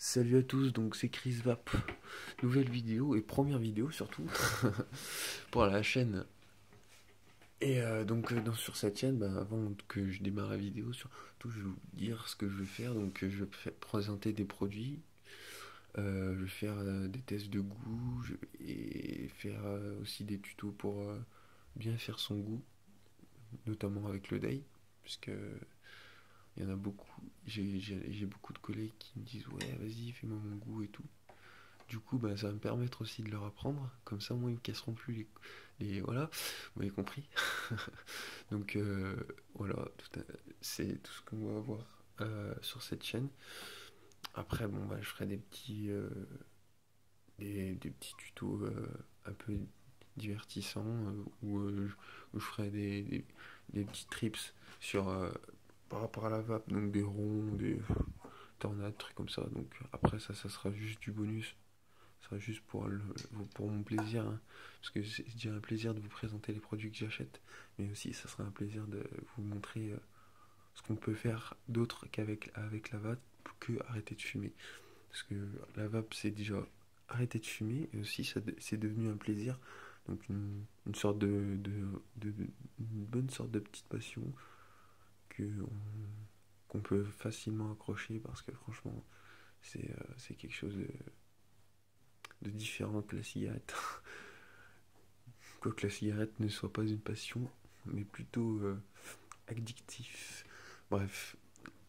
Salut à tous, donc c'est Chris Vap. Nouvelle vidéo et première vidéo surtout pour la chaîne. Et sur cette chaîne, avant que je démarre la vidéo, surtout je vais vous dire ce que je vais faire. Donc je vais présenter des produits, je vais faire des tests de goût et faire aussi des tutos pour bien faire son goût, notamment avec le dye, puisque il y en a beaucoup. J'ai beaucoup de collègues qui me disent ouais vas-y fais-moi mon goût et tout. Du coup, ça va me permettre aussi de leur apprendre. Comme ça, moi, ils me casseront plus voilà, vous m'avez compris. Donc, voilà, c'est tout ce qu'on va voir sur cette chaîne. Après, je ferai des petits tutos un peu divertissants où je ferai des petits trips par rapport à la vape. Donc, des ronds, des tornades, trucs comme ça. Donc, après, ça sera juste du bonus. Ce sera juste pour mon plaisir, hein, parce que c'est déjà un plaisir de vous présenter les produits que j'achète, mais aussi ça sera un plaisir de vous montrer ce qu'on peut faire d'autre avec la vape que arrêter de fumer. Parce que la vape c'est déjà arrêter de fumer, et aussi c'est devenu un plaisir, donc une sorte une bonne sorte de petite passion que qu'on peut facilement accrocher parce que franchement c'est quelque chose de différent que la cigarette. Quoique la cigarette ne soit pas une passion, mais plutôt addictif. Bref,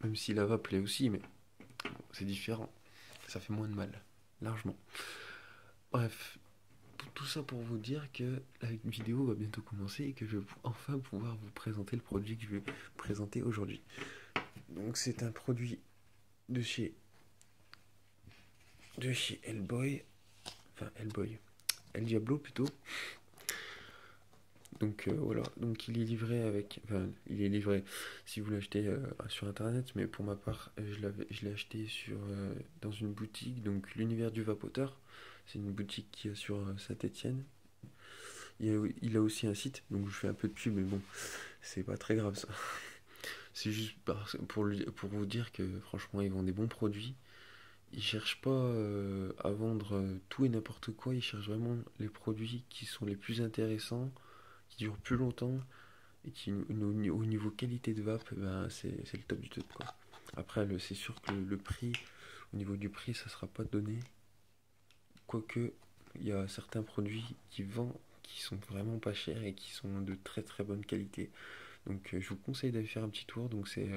même si la vape l'est aussi, mais c'est différent. Ça fait moins de mal, largement. Bref, tout ça pour vous dire que la vidéo va bientôt commencer et que je vais enfin pouvoir vous présenter le produit que je vais vous présenter aujourd'hui. Donc c'est un produit de chez Hellboy, enfin Hellboy, El Diablo plutôt. Donc voilà, donc il est livré il est livré si vous l'achetez sur internet, mais pour ma part, je l'ai acheté dans une boutique, donc l'univers du vapoteur. C'est une boutique qui est sur Saint-Étienne. Il a aussi un site, donc je fais un peu de pub, mais bon, c'est pas très grave ça. C'est juste pour vous dire que franchement, ils vendent des bons produits. Ils cherchent pas à vendre tout et n'importe quoi, ils cherchent vraiment les produits qui sont les plus intéressants, qui durent plus longtemps et qui au niveau qualité de vape, c'est le top du top quoi. Après c'est sûr que le prix, au niveau du prix, ça sera pas donné. Quoique il y a certains produits qui sont vraiment pas chers et qui sont de très très bonne qualité. Donc je vous conseille d'aller faire un petit tour. Donc c'est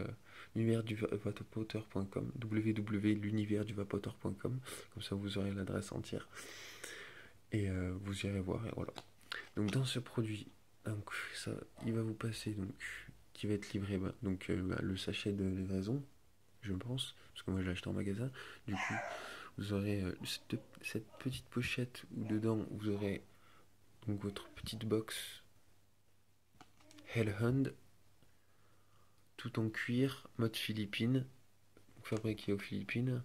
l'universduvapoteur.com, www.l'universduvapoteur.com. Comme ça vous aurez l'adresse entière et vous irez voir et voilà. Donc dans ce produit, donc ça, il va vous passer donc qui va être livré le sachet de livraison, je pense, parce que moi je l'ai acheté en magasin. Du coup, vous aurez cette petite pochette où dedans vous aurez donc votre petite box Hellhound, tout en cuir, mode Philippines, fabriqué aux Philippines,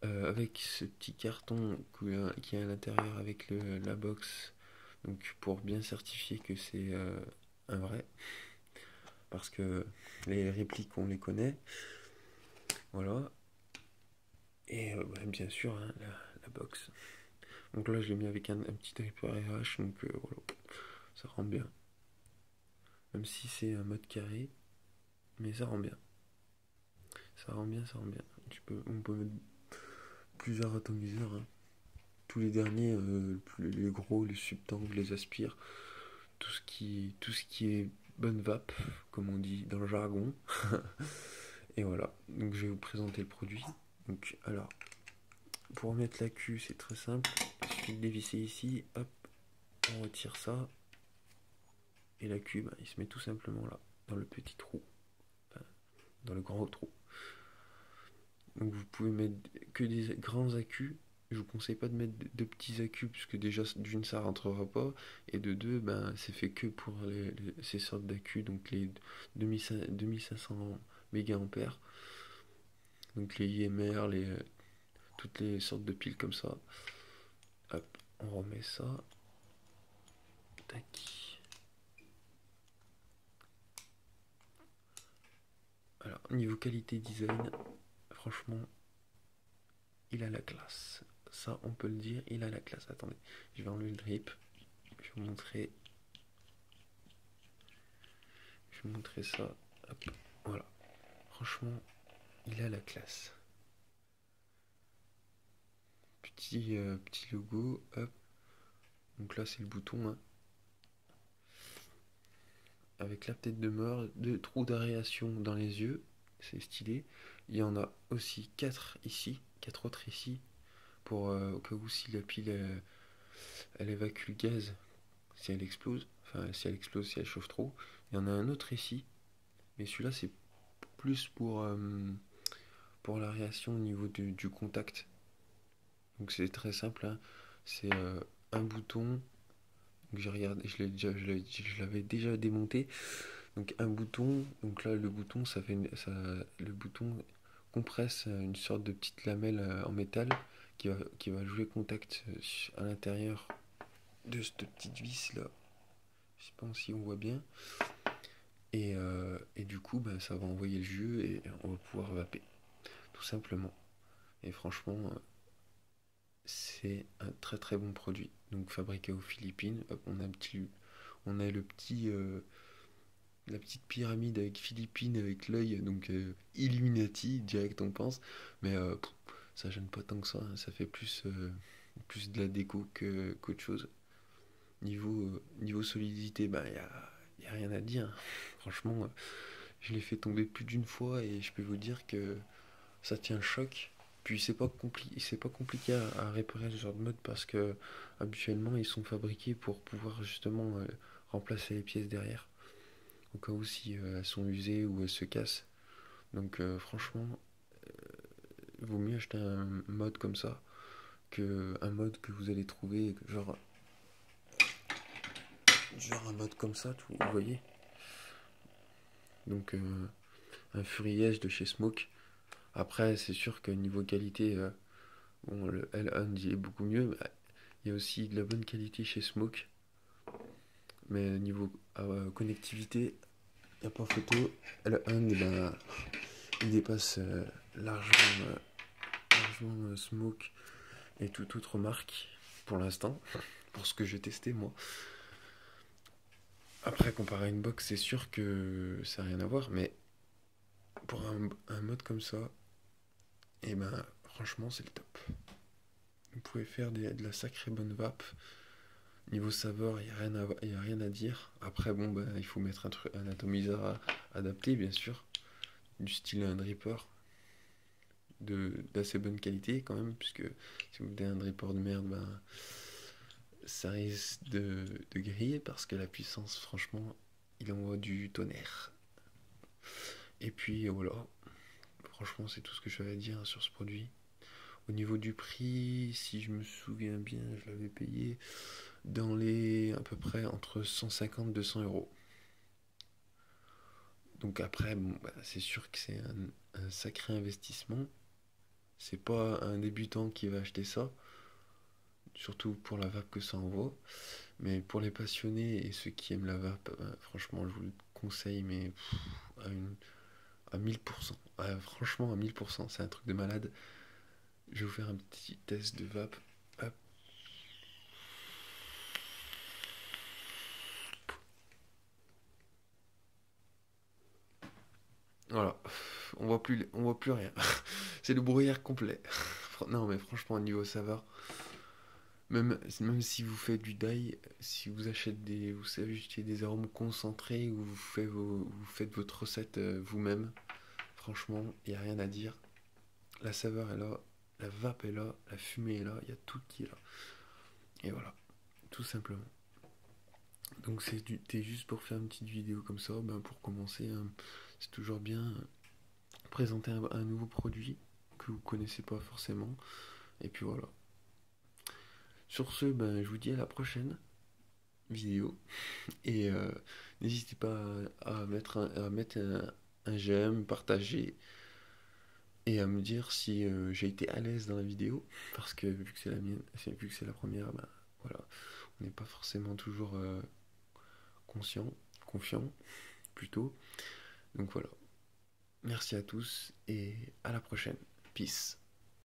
avec ce petit carton qui est à l'intérieur avec la box, donc pour bien certifier que c'est un vrai, parce que les répliques on les connaît, voilà. Et bien sûr hein, la box. Donc là je l'ai mis avec un petit dripper RH, donc voilà, ça rend bien. Même si c'est un mode carré, mais ça rend bien. Ça rend bien, ça rend bien. On peut mettre plusieurs atomiseurs, hein. Tous les derniers, les gros, les subtangles, les aspires, tout ce qui est bonne vape, comme on dit dans le jargon. Et voilà, donc je vais vous présenter le produit. Donc alors, pour mettre la queue, c'est très simple. Il suffit de dévisser ici, hop, on retire ça. Et la queue, il se met tout simplement là, dans le petit trou, enfin, dans le grand trou. Donc vous pouvez mettre que des grands accus. Je vous conseille pas de mettre de petits accus puisque déjà d'une ça rentrera pas et de deux c'est fait que pour ces sortes d'accus, donc les 2500 mégaAmpères, donc les IMR, toutes les sortes de piles comme ça. Hop, on remet ça. Tac. Alors niveau qualité design, franchement il a la classe. Ça, on peut le dire, il a la classe. Attendez, je vais enlever le drip. Je vais vous montrer ça. Hop, voilà. Franchement, il a la classe. Petit logo, hop. Donc là, c'est le bouton, hein. Avec la tête de mort, 2 trous d'aération dans les yeux. C'est stylé. Il y en a aussi 4 ici, 4 autres ici. Pour au cas où si la pile elle évacue le gaz, si elle explose. Enfin, si elle explose, si elle chauffe trop. Il y en a un autre ici. Mais celui-là, c'est plus pour l'aération au niveau du contact. Donc c'est très simple, hein. C'est un bouton. Donc j'ai regardé, je l'avais déjà démonté. Donc un bouton. Donc là le bouton le bouton compresse une sorte de petite lamelle en métal qui va jouer contact à l'intérieur de cette petite vis là. Je sais pas si on voit bien. Et du coup bah, ça va envoyer le jus et on va pouvoir vaper. Tout simplement. Et franchement, c'est un très très bon produit. Donc fabriqué aux Philippines. Hop, on a la petite pyramide avec Philippines, avec l'œil, donc Illuminati, direct on pense. Mais ça gêne pas tant que ça, hein. Ça fait plus de la déco qu'autre chose. Niveau solidité, bah y a rien à dire. Franchement, je l'ai fait tomber plus d'une fois et je peux vous dire que ça tient le choc. Puis c'est pas compliqué à réparer ce genre de mode parce que habituellement ils sont fabriqués pour pouvoir justement remplacer les pièces derrière au cas où si elles sont usées ou elles se cassent. Donc franchement, il vaut mieux acheter un mode comme ça que un mode que vous allez trouver genre un mode comme ça, vous voyez. Donc un Fury de chez Smoke. Après, c'est sûr que niveau qualité, bon, le L1 il est beaucoup mieux. Mais il y a aussi de la bonne qualité chez Smoke. Mais niveau connectivité, il n'y a pas photo. L1, ben, il dépasse largement Smoke et toute autre marque pour l'instant, pour ce que j'ai testé moi. Après, comparé à une box, c'est sûr que ça n'a rien à voir, mais pour un mode comme ça, et ben franchement, c'est le top. Vous pouvez faire de la sacrée bonne vape. Niveau saveur, il n'y a rien à dire. Après, bon, ben, il faut mettre un atomiseur adapté, bien sûr, du style un dripper d'assez bonne qualité quand même, puisque si vous mettez un dripper de merde, ben, ça risque de griller parce que la puissance, franchement, il envoie du tonnerre. Et puis voilà, franchement, c'est tout ce que je vais dire sur ce produit. Au niveau du prix, si je me souviens bien, je l'avais payé dans les à peu près entre 150 et 200 euros. Donc après, bon, bah, c'est sûr que c'est un sacré investissement. C'est pas un débutant qui va acheter ça, surtout pour la vape que ça envoie. Mais pour les passionnés et ceux qui aiment la vape, franchement, je vous le conseille, mais à 1000%. Franchement, à 1000%, c'est un truc de malade. Je vais vous faire un petit test de vape. Hop. Voilà, on voit plus rien. C'est le brouillard complet. Non, mais franchement, au niveau saveur, même si vous faites du dye, si vous vous achetez des arômes concentrés ou vous faites votre recette vous-même, franchement, il n'y a rien à dire. La saveur est là, la vape est là, la fumée est là, il y a tout qui est là. Et voilà, tout simplement. Donc c'était juste pour faire une petite vidéo comme ça, ben pour commencer, hein, c'est toujours bien présenter un nouveau produit que vous connaissez pas forcément. Et puis voilà. Sur ce, ben, je vous dis à la prochaine vidéo. Et n'hésitez pas à mettre un j'aime, partager et à me dire si j'ai été à l'aise dans la vidéo. Parce que vu que c'est la mienne, vu que c'est la première, ben voilà, on n'est pas forcément toujours conscient, confiant plutôt. Donc voilà. Merci à tous et à la prochaine. Peace.